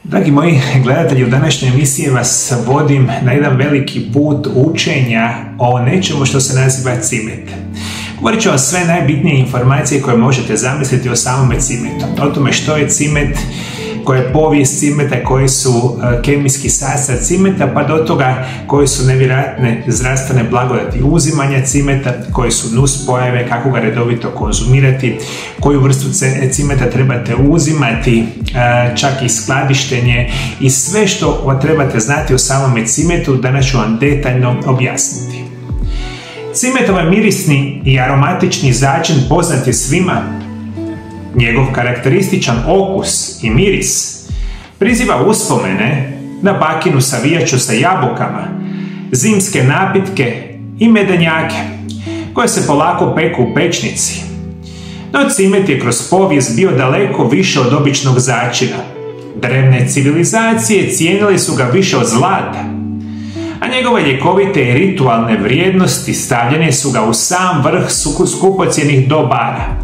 Dragi moji gledatelji, u današnjoj emisiji vas vodim na jedan veliki put učenja o nečemu što se naziva cimet. Govorit ću vam sve najbitnije informacije koje možete zamisliti o samome cimetu. O tome što je cimet, koja je povijest cimeta, koji su kemijski sastav cimeta, pa do toga koje su nevjerojatne zdravstvene blagodati uzimanja cimeta, koje su nuspojave, kako ga redovito konzumirati, koju vrstu cimeta trebate uzimati, čak i skladištenje i sve što trebate znati o samome cimetu, danas ću vam detaljno objasniti. Cimetov je mirisni i aromatični začin poznat je svima. Njegov karakterističan okus i miris priziva uspomene na bakinu savijaču sa jabukama, zimske napitke i medenjake, koje se polako peku u pečnici. No cimet je kroz povijest bio daleko više od običnog začina. Drevne civilizacije cijenili su ga više od zlata, a njegove ljekovite i ritualne vrijednosti stavljene su ga u sam vrh skupocjenih dobara.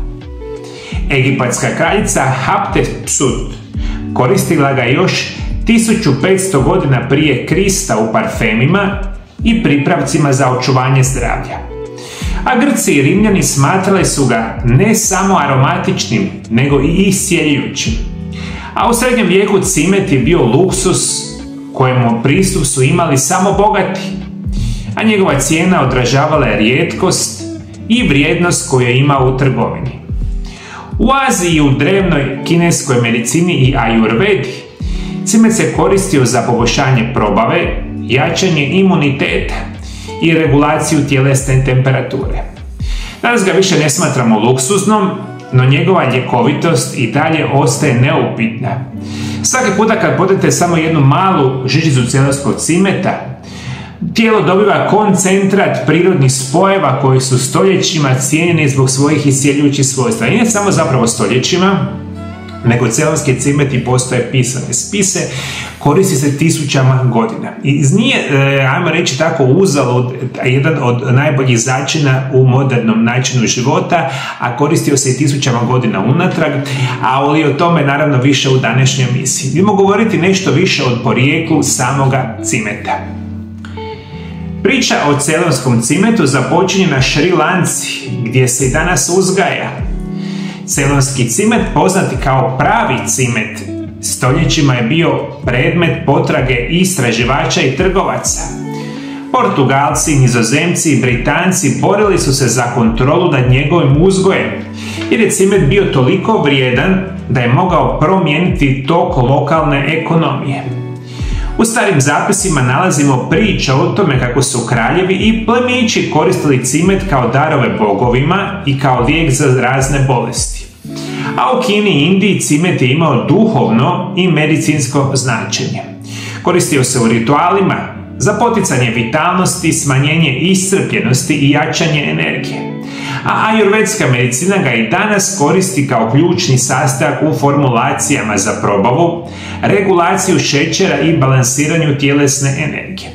Egipatska kraljica Hatshepsut koristila ga još 1500 godina prije Krista u parfemima i pripravcima za očuvanje zdravlja. A Grci i Rimljani smatrali su ga ne samo aromatičnim, nego i iscjeljujućim. A u srednjem vijeku cimet je bio luksus kojemu pristup su imali samo bogati, a njegova cijena odražavala je rijetkost i vrijednost koju je imao u trgovini. U Aziji i u drevnoj kineskoj medicini i ajurvedi cimet se koristio za poboljšanje probave, jačanje imuniteta i regulaciju tjelesne temperature. Danas ga više ne smatramo luksuznom, no njegova ljekovitost i dalje ostaje neupitna. Svaki puta kad podete samo jednu malu žižicu celostskog cimeta, tijelo dobiva koncentrat prirodnih spojeva koji su stoljećima cijenjeni zbog svojih iscjeljujućih svojstva. I ne samo zapravo stoljećima, nego celonski cimeti postoje pisane spise, koristi se tisućama godina. I nije, ajmo reći tako, uzalud jedan od najboljih začina u modernom načinu života, a koristio se i tisućama godina unatrag, ali o tome naravno više u današnjoj emisiji. Idemo govoriti nešto više od porijeklu samoga cimeta. Priča o celonskom cimetu započinje na Šri Lanci, gdje se i danas uzgaja. Celonski cimet, poznati kao pravi cimet, stoljećima je bio predmet potrage istraživača i trgovaca. Portugalci, Nizozemci i Britanci borili su se za kontrolu nad njegovim uzgojem, jer je cimet bio toliko vrijedan da je mogao promijeniti tok lokalne ekonomije. U starim zapisima nalazimo priče o tome kako su kraljevi i plemići koristili cimet kao darove bogovima i kao lijek za razne bolesti. A u Kini i Indiji cimet je imao duhovno i medicinsko značenje. Koristio se u ritualima za poticanje vitalnosti, smanjenje iscrpljenosti i jačanje energije. A ajurvedska medicina ga i danas koristi kao ključni sastojak u formulacijama za probavu, regulaciju šećera i balansiranju tjelesne energije.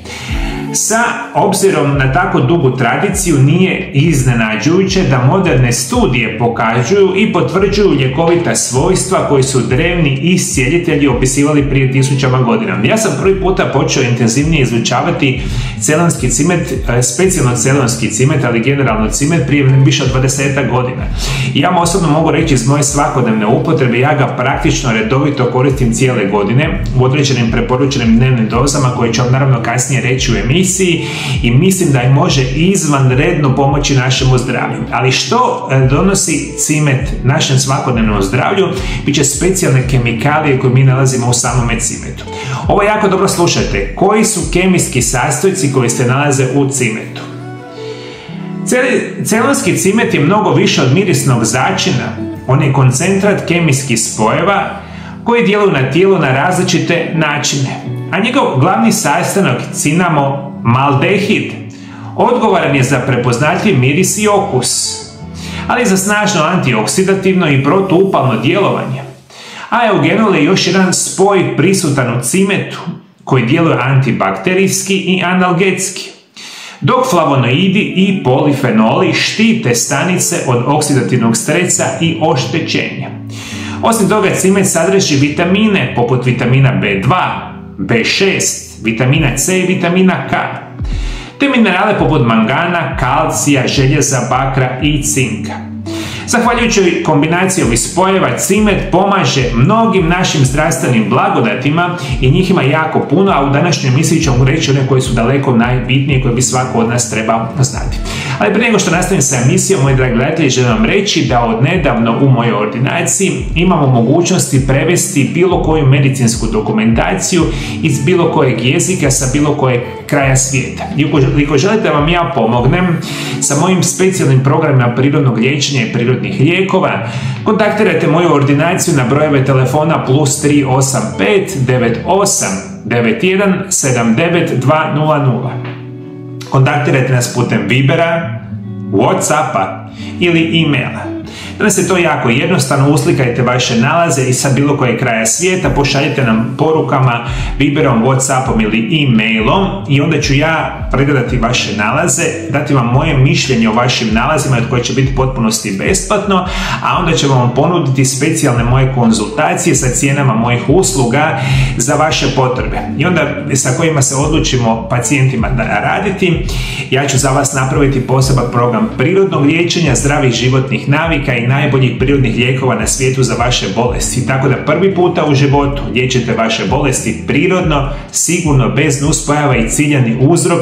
Sa obzirom na tako dugu tradiciju nije iznenađujuće da moderne studije pokazuju i potvrđuju ljekovita svojstva koji su drevni iscjelitelji opisivali prije tisućama godina. Ja sam prvi puta počeo intenzivnije izučavati celonski cimet, specijalno celonski cimet, ali generalno cimet prije više od 20 godina. I ja osobno mogu reći iz moje svakodnevne upotrebe, ja ga praktično redovito koristim cijele godine u određenim preporučenim dnevnim dozama koje ću vam naravno kasnije reći u emisiji i mislim da i može izvanredno pomoći našemu zdravlju. Ali što donosi cimet našem svakodnevnom zdravlju? Biće specijalne kemikalije koje mi nalazimo u samome cimetu. Ovo jako dobro slušajte. Koji su kemijski sastojci koji se nalaze u cimetu? Celonski cimet je mnogo više od mirisnog začina. On je koncentrat kemijskih spojeva koji djeluju na tijelo na različite načine. A njegov glavni sastojak, cinamomaldehid, odgovoran je za prepoznatljiv miris i okus, ali za snažno antioksidativno i protuupalno djelovanje. A eugenol je još jedan spoj prisutan u cimetu koji djeluje antibakterijski i analgetski, dok flavonoidi i polifenoli štite stanice od oksidativnog stresa i oštećenja. Osim toga, cimet sadrži vitamine poput vitamina B2, B6, vitamina C i vitamina K, te minerale poput mangana, kalcija, željeza, bakra i cinka. Zahvaljujući kombinaciji ovih spojeva, cimet pomaže mnogim našim zdravstvenim blagodatima i njih ima jako puno, a u današnjoj emisiji ćemo reći one koje su daleko najbitnije, koje bi svako od nas trebao znati. Ali prije nego što nastavim sa emisijom, moji dragi gledatelji, želim vam reći da od nedavno u mojoj ordinaciji imamo mogućnosti prevesti bilo koju medicinsku dokumentaciju iz bilo kojeg jezika sa bilo kojeg kraja svijeta. I ukoliko želite da vam ja pomognem sa mojim specijalnim programima prirodnog liječenja i prirodnih lijekova, kontaktirajte moju ordinaciju na brojeve telefona +385 98 91 79 200. Kontaktirajte nas putem Vibera, Whatsappa ili e-maila. Danas je to jako jednostavno, uslikajte vaše nalaze i sa bilo koje kraja svijeta, pošaljite nam porukama, Viberom, Whatsappom ili e-mailom i onda ću ja pregledati vaše nalaze, dati vam moje mišljenje o vašim nalazima koje će biti potpunosti besplatno, a onda ćemo vam ponuditi specijalne moje konzultacije sa cijenama mojih usluga za vaše potrebe. I onda sa kojima se odlučimo pacijentima da raditi, ja ću za vas napraviti poseban program prirodnog liječenja, zdravih životnih navika i najboljih prirodnih lijekova na svijetu za vaše bolesti. Tako da prvi puta u životu liječite vaše bolesti prirodno, sigurno, bez nuspojava i ciljani uzrok,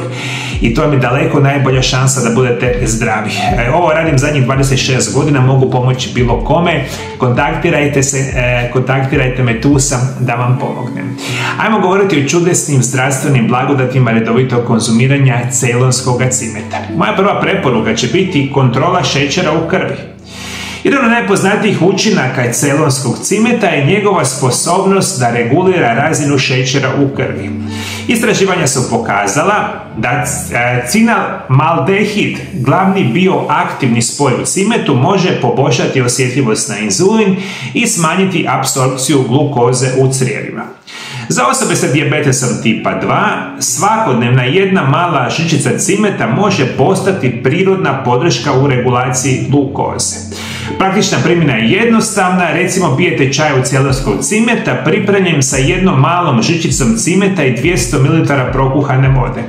i to je daleko najbolja šansa da budete zdravi. Ovo radim zadnjih 26 godina, mogu pomoći bilo kome. Kontaktirajte me, tu sam da vam pomognem. Ajmo govoriti o čudesnim zdravstvenim blagodatima redovitog konzumiranja ceylonskog cimeta. Moja prva preporuka će biti kontrola šećera u krvi. Jedan od najpoznatijih učinaka ceylonskog cimeta je njegova sposobnost da regulira razinu šećera u krvi. Istraživanja su pokazala da cinamaldehid, glavni bioaktivni spoj u cimetu, može poboljšati osjetljivost na inzulin i smanjiti apsorpciju glukoze u crijevima. Za osobe sa dijabetesom tipa 2, svakodnevna jedna mala žičica cimeta može postati prirodna podrška u regulaciji glukoze. Praktična primjena je jednostavna, recimo pijete čaj od ceylonskog cimeta pripremljen sa jednom malom žičicom cimeta i 200 ml prokuhane vode.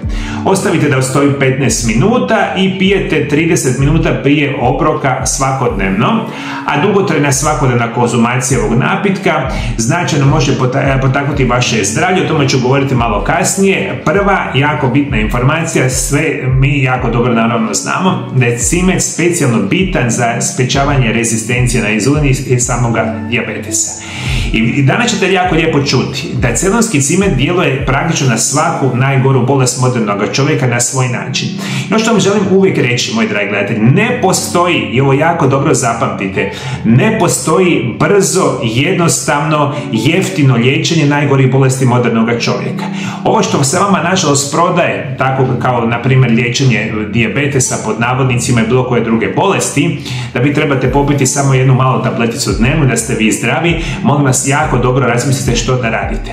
Ostavite da stoji 15 minuta i pijete 30 minuta prije obroka svakodnevno, a dugotrajna svakodnevna konzumacija ovog napitka značajno može potaknuti vaše zdravlje, o tome ću govoriti malo kasnije. Prva jako bitna informacija, sve mi jako dobro naravno znamo, da je cimet specijalno bitan za sprječavanje rezistencije na inzulin i samoga dijabetesa. I danas ćete jako lijepo čuti da ceylonski cimet djeluje praktično na svaku najgoru bolest modernog čovjeka na svoj način. No što vam želim uvijek reći, moji dragi gledatelji, ne postoji, i ovo jako dobro zapamtite, ne postoji brzo, jednostavno, jeftino liječenje najgorih bolesti modernog čovjeka. Ovo što se vama nažalost prodaje, tako kao na primjer liječenje dijabetesa pod navodnicima i bilo koje druge bolesti, da vi trebate popiti samo jednu malu tableticu dnevno da ste vi zdravi, molim vas jako dobro razmislite što da radite.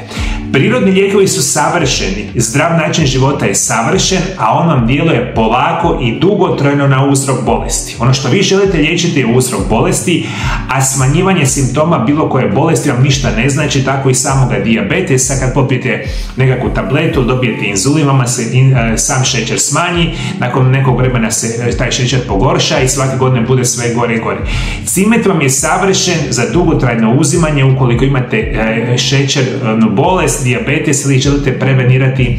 Prirodni lijekovi su savršeni, zdrav način života je savršen, a on vam djeluje polako i dugotrajno na uzrok bolesti. Ono što vi želite liječiti je uzrok bolesti, a smanjivanje simptoma bilo koje bolesti vam ništa ne znači, tako i samoga dijabetesa. Kad popijete nekakvu tabletu, dobijete inzulin, vama se sam šećer smanji, nakon nekog vremena se taj šećer pogorša i svake godine bude sve gore i gore. Cimet vam je savršen za dugotrajno uzimanje ukoliko imate šećernu bolest, dijabetes ili želite prevenirati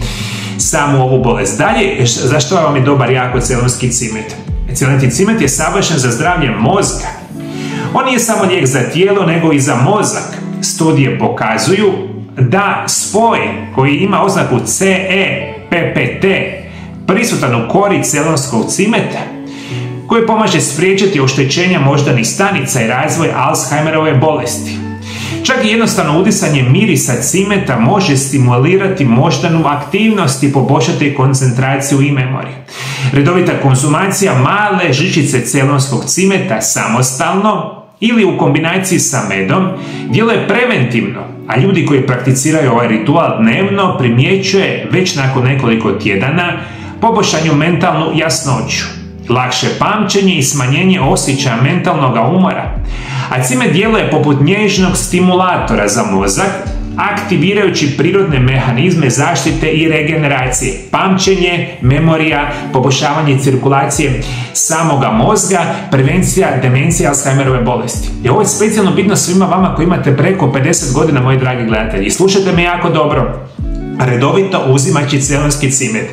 samu ovu bolest. Dalje, zašto vam je dobar jako ceylonski cimet? Ceylonski cimet je savršen za zdravlje mozga. On nije samo lijek za tijelo, nego i za mozak. Studije pokazuju da spoj koji ima oznaku CE-PPT prisutan u kori ceylonskog cimeta, koji pomaže spriječiti oštećenja moždanih stanica i razvoj Alzheimerove bolesti. Čak i jednostavno udisanje mirisa cimeta može stimulirati moždanu aktivnost i poboljšati koncentraciju i memoriju. Redovita konzumacija male žičice ceylonskog cimeta samostalno ili u kombinaciji sa medom djeluje preventivno, a ljudi koji prakticiraju ovaj ritual dnevno primjećuje već nakon nekoliko tjedana poboljšanju mentalnu jasnoću. lakše pamćenje i smanjenje osjećaja mentalnog umora. A cimet djeluje poput nježnog stimulatora za mozak, aktivirajući prirodne mehanizme zaštite i regeneracije, pamćenje, memorija, poboljšavanje cirkulacije samoga mozga, prevencija demencije, Alzheimerove bolesti. I ovo je specijalno bitno svima vama koji imate preko 50 godina, moji dragi gledatelji. Slušajte me jako dobro. Redovito uzimajući celonski cimet.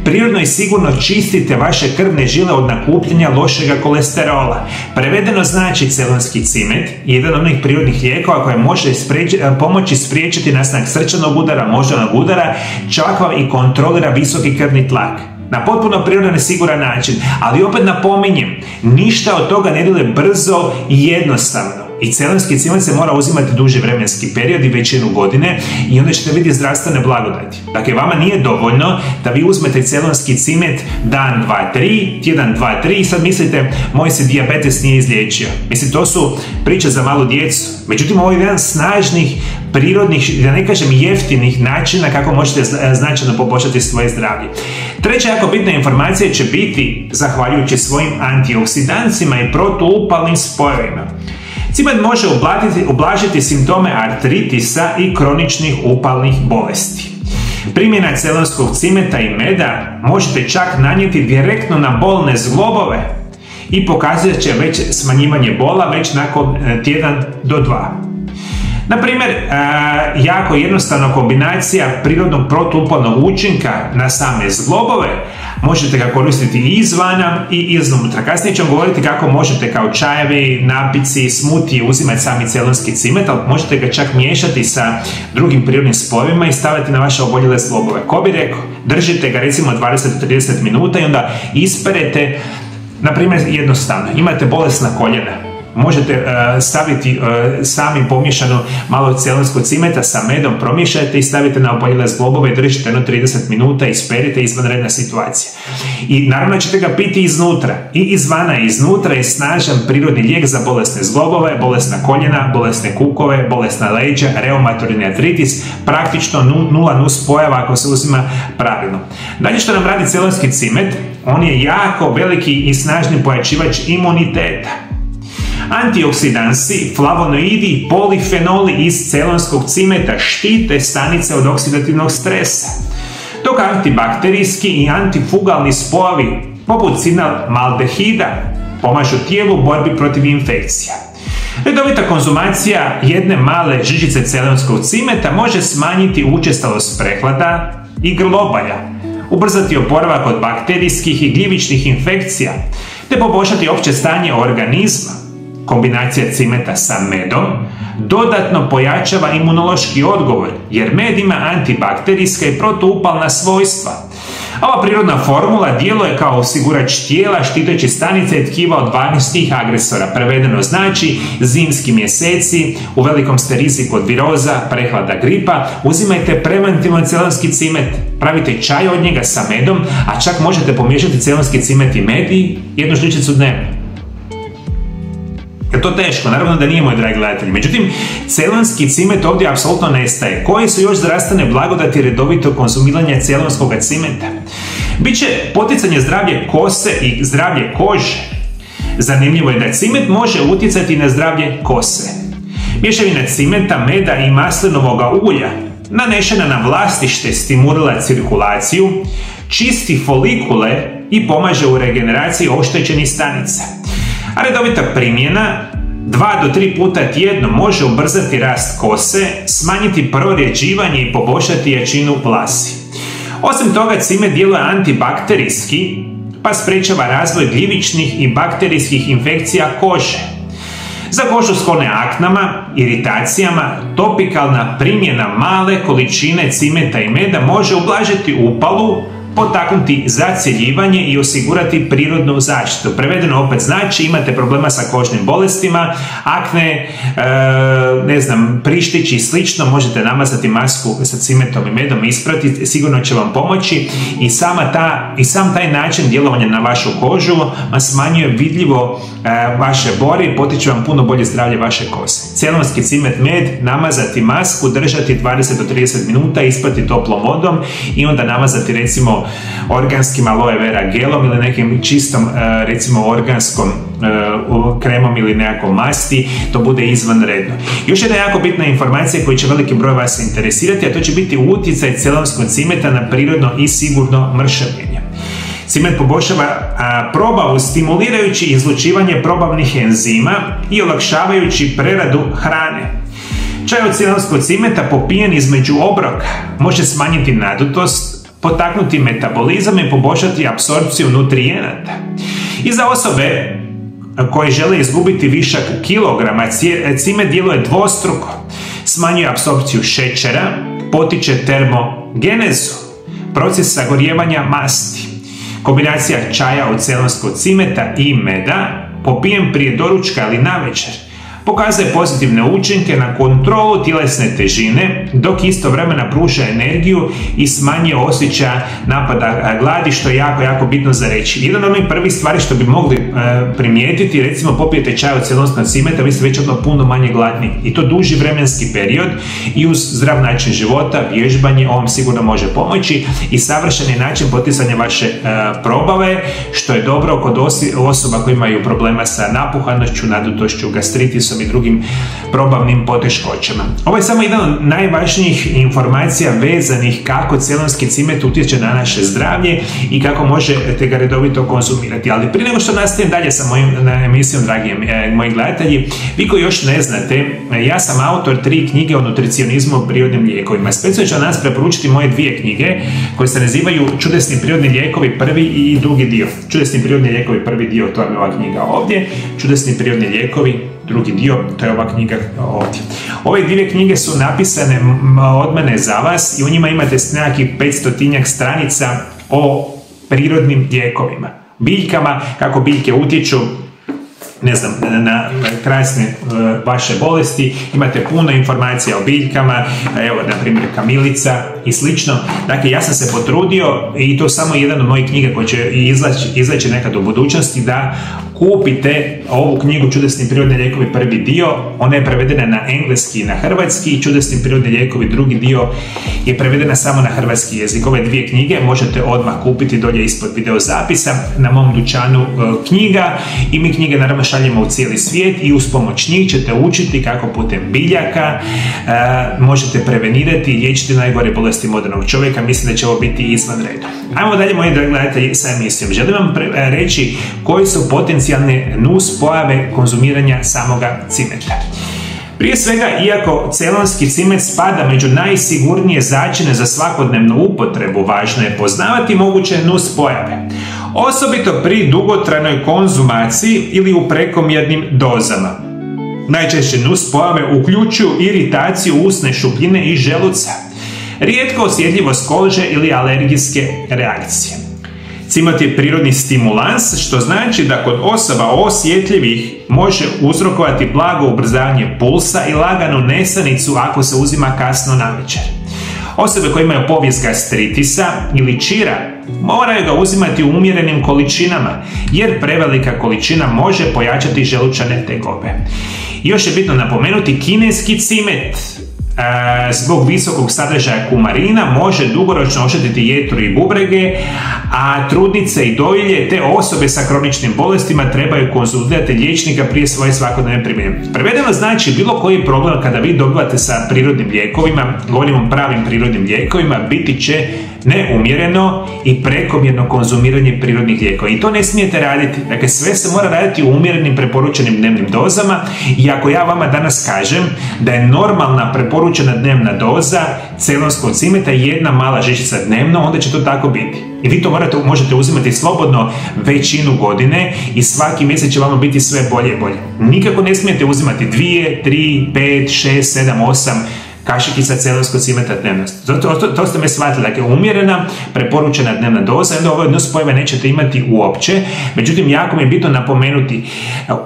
Prirodno i sigurno čistite vaše krvne žile od nakupljanja lošega kolesterola. Prevedeno znači celonski cimet, jedan od onih prirodnih lijekova koje može pomoći spriječiti nastanak srčanog udara, moždanog udara, čak vam i kontrolira visoki krvni tlak. Na potpuno prirodan i siguran način, ali opet napominjem, ništa od toga ne djeluje brzo i jednostavno. I celonski cimet se mora uzimati duži vremenski period i većinu godine i onda ćete vidjeti zdravstvene blagodati. Dakle, vama nije dovoljno da vi uzmete celonski cimet dan, 2, 3, tjedan, 2, 3 i sad mislite, moj se dijabetes nije izliječio. Mislim, to su priče za malu djecu. Međutim, ovo je jedan snažnih, prirodnih, da ne kažem jeftinih načina kako možete značajno poboljšati svoje zdravlje. Treća jako bitna informacija će biti zahvaljujući svojim antioksidancima i protuupalnim spojevima. Cimet može ublažiti simptome artritisa i kroničnih upalnih bolesti. Primjena celonskog cimeta i meda možete čak nanijeti direktno na bolne zglobove i pokazat će već smanjivanje bola već nakon tjedan do 2. Na primjer, jako jednostavna kombinacija prirodnog protuupalnog učinka na same zglobove, možete ga koristiti i izvana i iznutra. Kasnije ćemo govoriti kako možete kao čajevi, napici, smutije uzimati sami celonski cimet, ali možete ga čak miješati sa drugim prirodnim spojevima i staviti na vaše oboljele zglobove. Ko bi rekao, držite ga recimo 20-30 minuta i onda isperete, na primjer jednostavno, imate bolesna koljena. Možete staviti sami pomiješano malo celonskog cimeta sa medom, promiješajte i stavite na oboljele zglobove, držite 30 minuta, isperite, izvanredna situacija. I naravno ćete ga piti iznutra. I izvana i iznutra je snažan prirodni lijek za bolesne zglobove, bolesna koljena, bolesne kukove, bolesna leđa, reumatoidni artritis, praktično nula nus pojava ako se uzima pravilno. Dalje što nam radi celonski cimet, on je jako veliki i snažni pojačivač imuniteta. Antioksidansi, flavonoidi i polifenoli iz celonskog cimeta štite stanice od oksidativnog stresa, dok antibakterijski i antifugalni spojevi poput cinamaldehida pomažu tijelu u borbi protiv infekcija. Redovita konzumacija jedne male žičice celonskog cimeta može smanjiti učestalost prehlada i grlobalja, ubrzati oporavak od bakterijskih i gljivičnih infekcija, te poboljšati opće stanje organizma. Kombinacija cimeta sa medom dodatno pojačava imunološki odgovor, jer med ima antibakterijska i protuupalna svojstva. Ova prirodna formula djeluje kao osigurač tijela štiteći stanice i tkiva od vanjskih agresora. Prevedeno znači zimski mjeseci, u velikom ste riziku od viroza, prehlada, gripa, uzimajte preventivno celonski cimet, pravite čaj od njega sa medom, a čak možete pomiješati celonski cimet i med i jednu žličicu dnevno. Je to teško? Naravno da nije, moj dragi gledatelji. Međutim, celonski cimet ovdje apsolutno nestaje. Koje su još zdravstvene blagodati redovito konzumiranja celonskog cimeta? Biće poticanje zdravlje kose i zdravlje kože. Zanimljivo je da cimet može utjecati na zdravlje kose. Mješavina cimeta, meda i maslinovog ulja nanešena na vlastište stimulira cirkulaciju, čisti folikule i pomaže u regeneraciji oštećenih stanica. A redovita primjena 2 do 3 puta tjedno može ubrzati rast kose, smanjiti prorjeđivanje i poboljšati jačinu vlasi. Osim toga, cimet djeluje antibakterijski, pa sprečava razvoj gljivičnih i bakterijskih infekcija kože. Za kožu sklone aknama, iritacijama, topikalna primjena male količine cimeta i meda može ublažiti upalu, potaknuti zacjeljivanje i osigurati prirodnu zaštitu. Prevedeno opet znači imate problema sa kožnim bolestima, akne, prištići i slično, možete namazati masku sa cimetom i medom i isprati, sigurno će vam pomoći i sam taj način djelovanja na vašu kožu smanjuje vidljivo vaše bore i potiče vam puno bolje zdravlje vaše kose. Celonski cimet, med, namazati masku, držati 20 do 30 minuta, isprati toplom vodom i onda namazati recimo recimo organskim aloe vera gelom ili nekim čistom recimo organskom kremom ili nekakvom masti, to bude izvanredno. Još jedna jako bitna informacija koja će veliki broj vas interesirati, a to će biti utjecaj celonskog cimeta na prirodno i sigurno mršavljenje. Cimet poboljšava probavu stimulirajući izlučivanje probavnih enzima i olakšavajući preradu hrane. Čaj od celonskog cimeta popijen između obroka može smanjiti nadutost, potaknuti metabolizam i poboljšati apsorpciju nutrijenata. I za osobe koje žele izgubiti višak kilograma, cimet djeluje dvostruko. Smanjuje apsorpciju šećera, potiče termogenezu, proces sagorijevanja masti. Kombinacija čaja od celonskog cimeta i meda, popijen prije doručka ili navečer, pokazuje pozitivne učinke na kontrolu tjelesne težine, dok istovremeno pruža energiju i smanjuje osjećaja napada gladi, što je jako, jako bitno za reći. Jedan od onih prvih stvari što bi mogli primijetiti, recimo popijete čaj od celonskog cimeta, vi ste već odmah puno manje gladni. I to duži vremenski period i uz zdrav način života, vježbanje, on sigurno može pomoći i savršeni način poticanja vaše probave, što je dobro kod osoba koji imaju problema sa napuhanošću, nadutošću, gastritisom i drugim probavnim poteškoćama. Ovo je samo jedan od najvažnijih informacija vezanih kako celonski cimet utječe na naše zdravlje i kako možete ga redovito konzumirati. Ali prije nego što nastavim dalje sa mojim emisijom, dragi moji gledatelji, vi koji još ne znate, ja sam autor 3 knjige o nutricionizmu i prirodnim lijekovima. Specijalno ću nas preporučiti moje 2 knjige koje se nazivaju Čudesni prirodni lijekovi, prvi i drugi dio. Čudesni prirodni lijekovi, prvi dio, to je ova knjiga ovdje. Čudesni prirodni lijekovi, drugi dio, to je ova knjiga ovdje. Ove 2 knjige su napisane od mene za vas i u njima imate nekakvih 500 stranica o prirodnim lijekovima, biljkama, kako biljke utječu, ne znam, na krasne vaše bolesti. Imate puno informacija o biljkama, evo, na primjer, kamilica i slično. Dakle, ja sam se potrudio i to samo jedan od mojih knjiga koji će izaći nekad u budućnosti, da kupite ovu knjigu Čudesni prirodni lijekovi, prvi dio. Ona je prevedena na engleski i na hrvatski i Čudesni prirodni lijekovi, drugi dio, je prevedena samo na hrvatski jezik. Ove 2 knjige možete odmah kupiti dolje ispod video zapisa na mom dućanu knjiga, i mi knjige naravno šaljemo u cijeli svijet i uz pomoć njih ćete učiti kako putem biljaka možete prevenirati i liječiti najgore bolesti modernog čovjeka. Mislim da će ovo biti izvanredno. Ajmo dalje, moji dragi gledatelji, sa emisijom. Želim vam reći koji su potencijalne nuspojave konzumiranja samoga cimeta. Prije svega, iako celonski cimet spada među najsigurnije začine za svakodnevnu upotrebu, važno je poznavati moguće nuspojave, osobito pri dugotrajnoj konzumaciji ili u prekomjernim dozama. Najčešće nuspojave uključuju iritaciju usne šupljine i želuca, rijetko osjetljivost kože ili alergijske reakcije. Cimet je prirodni stimulans, što znači da kod osoba osjetljivih može uzrokovati blago ubrzanje pulsa i laganu nesanicu ako se uzima kasno navečer. Osobe koje imaju povijest gastritisa ili čira moraju ga uzimati u umjerenim količinama, jer prevelika količina može pojačati želučane tegobe. Još je bitno napomenuti, kineski cimet zbog visokog sadržaja kumarina može dugoročno oštetiti jetru i bubrege, a trudnice i dojilje te osobe sa kroničnim bolestima trebaju konzultirati liječnika prije svoje svakodnevne primjene. Prevedeno znači, bilo koji problem kada vi dobivate sa prirodnim lijekovima, govorimo o pravim prirodnim lijekovima, biti će neumjereno i prekomjerno konzumiranje prirodnih lijekova. I to ne smijete raditi. Dakle, sve se mora raditi u umjerenim preporučenim dnevnim dozama, i ako ja vama danas kažem da je normalna preporučena dnevna doza celonskog cimeta 1 mala žličica dnevno, onda će to tako biti. I vi to možete uzimati slobodno većinu godine i svaki mjesec će vama biti sve bolje i bolje. Nikako ne smijete uzimati 2, 3, 5, 6, 7, 8 kašikica celonskog cimeta dnevno. To ste me shvatili. Dakle, umjerena, preporučena dnevna doza, onda ove nuspojave nećete imati uopće. Međutim, jako mi je bitno napomenuti,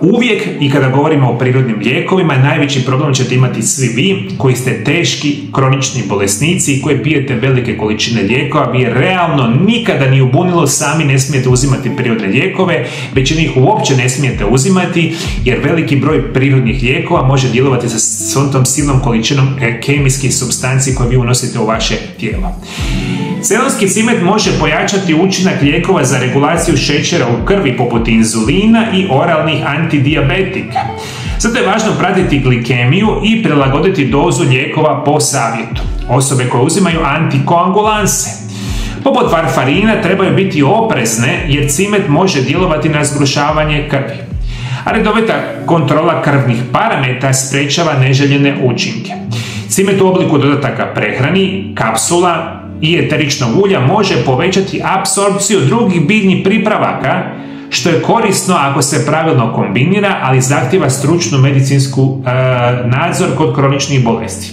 uvijek i kada govorimo o prirodnim lijekovima, najveći problem ćete imati svi vi koji ste teški kronični bolesnici i koji pijete velike količine lijekova. Vi realno nikada ni u bunilu sami ne smijete uzimati prirodne lijekove, većinu ih uopće ne smijete uzimati, jer veliki broj prirodnih lijekova može djelovati sa svom tom silnom količinom kemijskih supstanci koje vi unosite u vaše tijelo. Celonski cimet može pojačati učinak lijekova za regulaciju šećera u krvi poput inzulina i oralnih antidijabetika. Zato je važno pratiti glikemiju i prilagoditi dozu lijekova po savjetu. Osobe koje uzimaju antikoagulanse poput varfarina trebaju biti oprezne jer cimet može djelovati na zgrušavanje krvi. A redovita kontrola krvnih parametara sprečava neželjene učinke. Cimet u obliku dodataka prehrani, kapsula i eteričnog ulja može povećati apsorpciju drugih biljnih pripravaka, što je korisno ako se pravilno kombinira, ali zahtjeva stručnu medicinsku nadzor kod kroničnih bolesti.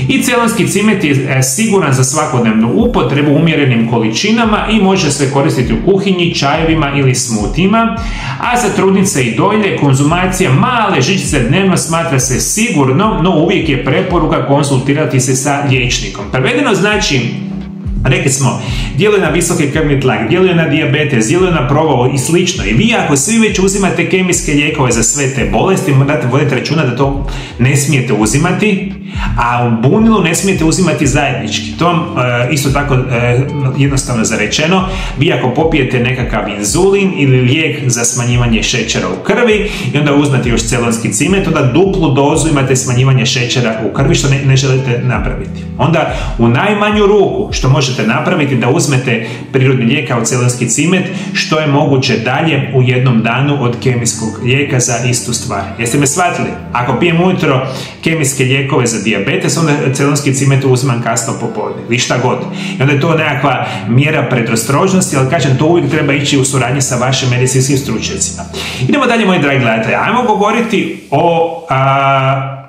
I celonski cimet je siguran za svakodnevnu upotrebu u umjerenim količinama i može se koristiti u kuhinji, čajevima ili smutima, a za trudnice i dojilje konzumacija male žičice dnevno smatra se sigurno, no uvijek je preporuka konsultirati se sa liječnikom. Prevedeno znači, rekli smo, djeluje na visoki krvni tlak, djeluje na dijabetes, djeluje na provao i slično. I vi ako svi već uzimate kemijske lijekove za sve te bolesti, morate voditi računa da to ne smijete uzimati, a u bunilu ne smijete uzimati zajednički. To vam isto tako jednostavno zarečeno. Vi ako popijete nekakav inzulin ili lijek za smanjivanje šećera u krvi i onda uzmete još celonski cimet, onda duplu dozu imate smanjivanje šećera u krvi, što ne želite napraviti. Onda u najmanju ruku što možete napraviti da uzmete prirodni lijek kao celonski cimet što je moguće dalje u jednom danu od kemijskog lijeka za istu stvar. Jeste me shvatili? Ako pijem ujutro kemijske lijekove za dijabetes, onda celonski cimet uzimam kasno popodne ili šta god. I onda je to nekakva mjera predostrožnosti, ali kažem, to uvijek treba ići u suradnji sa vašim medicinskim stručnjacima. Idemo dalje, moji dragi gledatelji. Ajmo govoriti o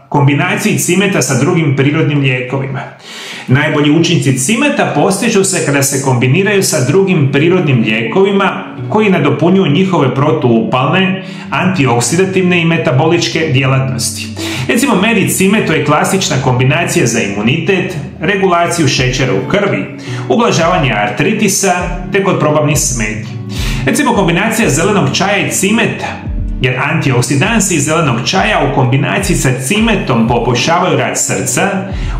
kombinaciji cimeta sa drugim prirodnim lijekovima. Najbolji učinci cimeta postižu se kada se kombiniraju sa drugim prirodnim lijekovima koji nadopunjuju njihove protuupalne, antioksidativne i metaboličke djelatnosti. Recimo, med i cimet to je klasična kombinacija za imunitet, regulaciju šećera u krvi, ublažavanje artritisa te kod probavnih smetnji. Recimo, kombinacija zelenog čaja i cimeta, jer antioksidansi iz zelenog čaja u kombinaciji sa cimetom poboljšavaju rad srca,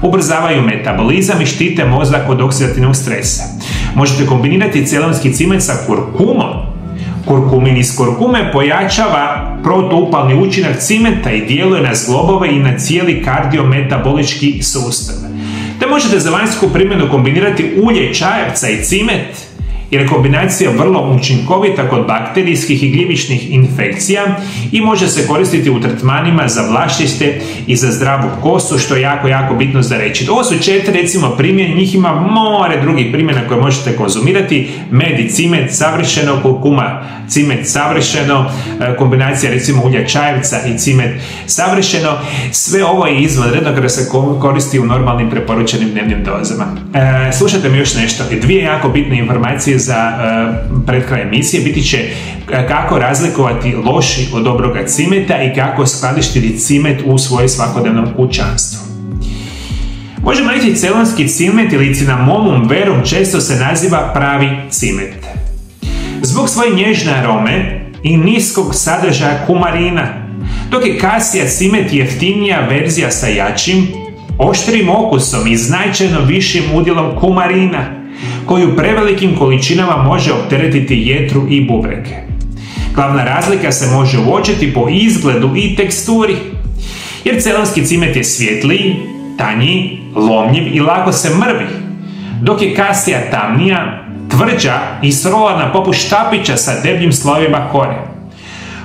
ubrzavaju metabolizam i štite mozak od oksidativnog stresa. Možete kombinirati celonski cimet sa kurkumom. Kurkumin iz kurkume pojačava protuupalni učinak cimeta i djeluje na zglobove i na cijeli kardiometabolički sustav. Te možete za vanjsku primjenu kombinirati ulje čajevca i cimet, jer je kombinacija vrlo učinkovita kod bakterijskih i gljivičnih infekcija i može se koristiti u tretmanima za vlašćište i za zdravu kosu, što je jako, jako bitno za reći. Ovo su 4 recimo primjene, njih ima more drugih primjena koje možete konzumirati. Med i cimet savršeno, kurkuma, cimet savršeno, kombinacija recimo ulja čajevca i cimet savršeno. Sve ovo je izvanredno kada se koristi u normalnim preporučenim dnevnim dozama. Slušajte mi još nešto. 2 jako bitne informacije za pred kraj emisije biti će kako razlikovati loši od dobroga cimeta i kako skladištiti cimet u svojem svakodnevnom kućanstvu. Možemo reći, celonski cimet ili Cinnamomum verum često se naziva pravi cimet. Zbog svoje nježne arome i niskog sadržaja kumarina, dok je Cassia cimet jeftinija verzija sa jačim, oštrim okusom i značajno višim udjelom kumarina, koji u prevelikim količinama može opteretiti jetru i bubrege. Glavna razlika se može uočiti po izgledu i teksturi, jer celonski cimet je svjetliji, tanji, lomljiv i lako se mrvi, dok je Cassia tamnija, tvrđa i srolana poput štapića sa debljim slojevima kore.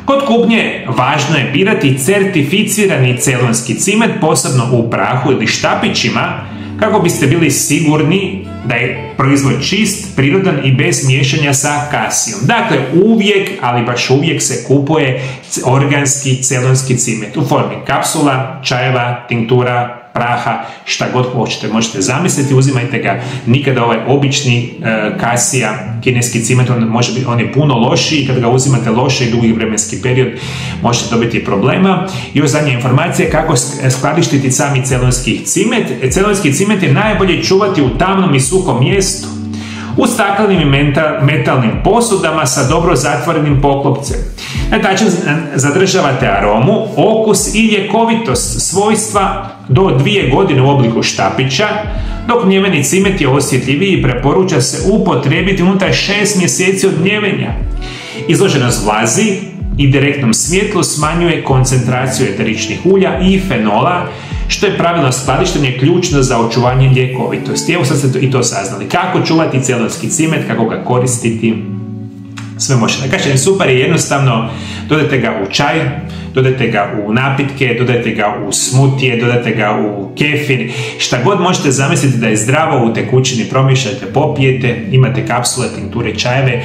Kod kupnje važno je birati certificirani celonski cimet, posebno u prahu ili štapićima, kako biste bili sigurni da je proizvod čist, prirodan i bez miješanja sa Cassiom. Dakle, uvijek, ali baš uvijek se kupuje organski celonski cimet u formi kapsula, čajeva, tinktura, praha, šta god hoćete. Možete zamisliti, uzimajte ga. Nikada ovaj obični Cassia, kineski cimet, on je puno lošiji. Kada ga uzimate loše i dugi vremenski period, možete dobiti problema. I još zadnja informacija, kako skladištiti sami celonski cimet. Celonski cimet je najbolje čuvati u tamnom i suhom mjestu, u staklenim i metalnim posudama sa dobro zatvorenim poklopcem. Na taj način zadržavate aromu, okus i ljekovitost svojstva do 2 godine u obliku štapića, dok mljeveni cimet je osjetljiviji i preporuča se upotrijebiti unutar 6 mjeseci od mljevenja. Izloženost vlazi i direktnom svjetlu smanjuje koncentraciju eteričnih ulja i fenola, što je pravilno skladištenje ključno za očuvanje ljekovitosti. Evo sad ste i to saznali. Kako čuvati celonski cimet, kako ga koristiti, sve možete. Kažem, super je jednostavno, dodajte ga u čaj, dodajte ga u napitke, dodajte ga u smutije, dodajte ga u kefir, šta god možete zamisliti da je zdravo, u tekućini promješajte, popijete, imate kapsule, tinkture, čajeve,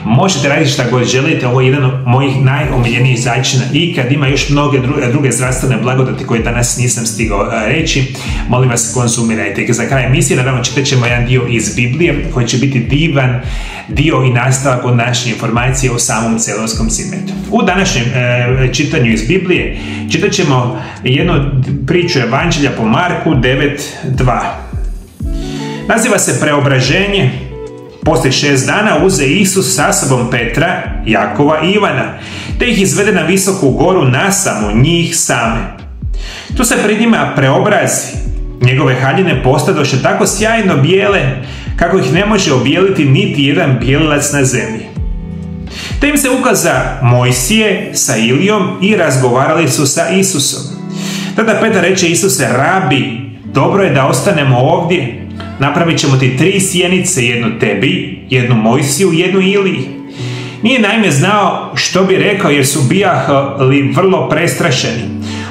možete raditi šta god želite. Ovo je jedan od mojih najomiljenijih začina i kad ima još mnoge druge zdravstvene blagodati koje danas nisam stigao reći, molim vas konzumirajte. Za kraj emisije naravno čitat ćemo jedan dio iz Biblije koji će biti divan dio i nastavak od naše informacije o samom celonskom cimetu. U današnjem čitanju iz Biblije čitat ćemo jednu priču Evanđelja po Marku 9.2. Naziva se Preobraženje. Poslije 6 dana uze Isus sa sobom Petra, Jakova i Ivana, te ih izvede na visoku goru nasamo njih same. Tu se pred njima preobrazi. Njegove haljine postadoše tako sjajno bijele, kako ih ne može obijeliti niti jedan bijelilac na zemlji. Te im se ukaza Mojsije sa Ilijom i razgovarali su sa Isusom. Tada Petar reče: Isuse, rabi, dobro je da ostanemo ovdje. Napravit ćemo ti 3 sjenice, jednu tebi, jednu Mojsiju, jednu Iliji. Nije naime znao što bi rekao, jer su bijali vrlo prestrašeni.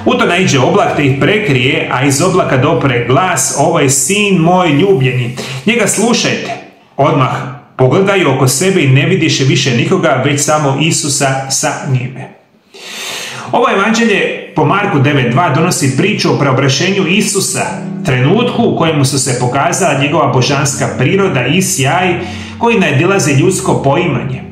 U to naiđe oblak te ih prekrije, a iz oblaka dopre glas: ovo je sin moj ljubljeni, njega slušajte. Odmah pogledaju oko sebe i ne vidiše više nikoga, već samo Isusa sa njime. Ovo evanđelje po Marku 9.2 donosi priču o preobraženju Isusa, trenutku u kojemu su se pokazala njegova božanska priroda i sjaj koji nadilazi ljudsko poimanje.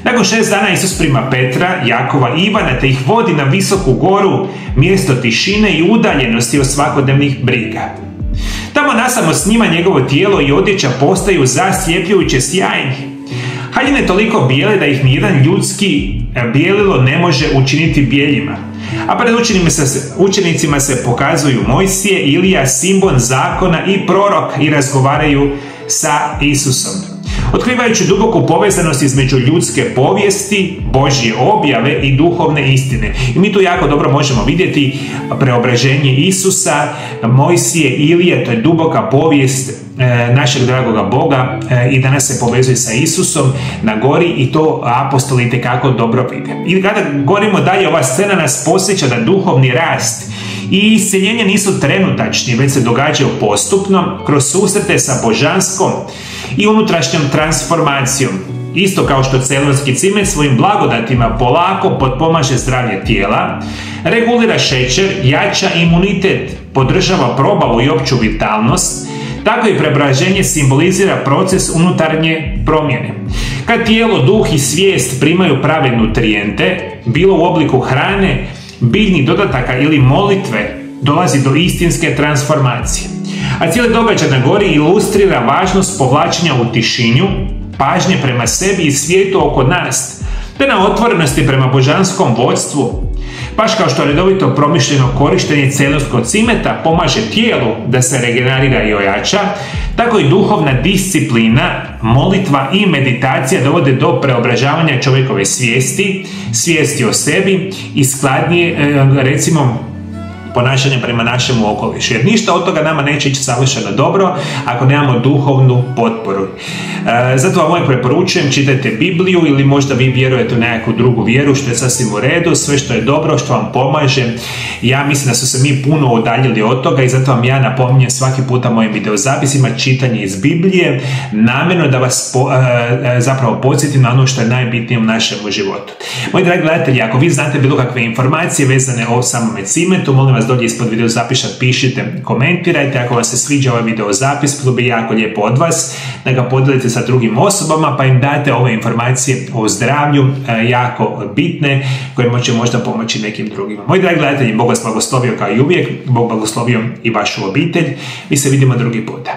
Nakon 6 dana Isus prima Petra, Jakova i Ivana te ih vodi na visoku goru, mjesto tišine i udaljenosti od svakodnevnih briga. Tamo nasamo s njima njegovo tijelo i odjeća postaju zaslijepljujuće sjajni. Haljine toliko bijele da ih nijedan ljudski bijelilo ne može učiniti bijeljima. A pred učenicima se pokazuju Mojsije, Ilija, simbol zakona i prorok i razgovaraju sa Isusom, otkrivajući duboku povezanost između ljudske povijesti, Božje objave i duhovne istine. I mi tu jako dobro možemo vidjeti preobraženje Isusa, Mojsije, Ilije, to je duboka povijest našeg dragoga Boga i danas se povezuje sa Isusom na gori i to apostoli itekako dobro vide. I kada govorimo dalje, ova scena nas podsjeća da duhovni rast i isceljenje nisu trenutačni, već se događaju postupno kroz susrete sa božanskom i unutrašnjom transformacijom. Isto kao što celonski cimet svojim blagodatima polako potpomaže zdravlje tijela, regulira šećer, jača imunitet, podržava probavu i opću vitalnost, tako i preobraženje simbolizira proces unutarnje promjene. Kad tijelo, duh i svijest primaju prave nutrijente, bilo u obliku hrane, biljnih dodataka ili molitve, dolazi do istinske transformacije. A cijeli događaj na gori ilustrira važnost povlačenja u tišinju, pažnje prema sebi i svijetu oko nas, te na otvorenosti prema božanskom vodstvu. Baš kao što redovito promišljeno korištenje celonskog cimeta pomaže tijelu da se regenerira i ojača, tako i duhovna disciplina, molitva i meditacija dovode do preobražavanja čovjekove svijesti o sebi i skladnije, recimo, ponašanje prema našemu okolišu. Jer ništa od toga nama neće ići savršeno dobro ako nemamo duhovnu potporu. Zato vam preporučujem, čitajte Bibliju ili možda vi vjerujete u nekakvu drugu vjeru, što je sasvim u redu, sve što je dobro, što vam pomaže. Ja mislim da su se mi puno udaljili od toga i zato vam ja napominjem svaki puta mojim videozapisima čitanje iz Biblije, namjerno da vas zapravo podsjetim na ono što je najbitnije u našem životu. Moji dragi gledatelji, ako vi znate bilo kakve informacije vezane o samome cimetu, molim vas dolje ispod videozapisa pišite, komentirajte. Ako vas se sviđa ovaj videozapis, bilo bi jako lijepo od vas da ga podijelite sa drugim osobama pa im date ove informacije o zdravlju jako bitne koje će možda pomoći nekim drugima. Moji dragi gledatelji, Bog vas blagoslovio kao i uvijek, Bog blagoslovio i vašu obitelj. Mi se vidimo drugi puta.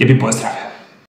Lijepi pozdrav!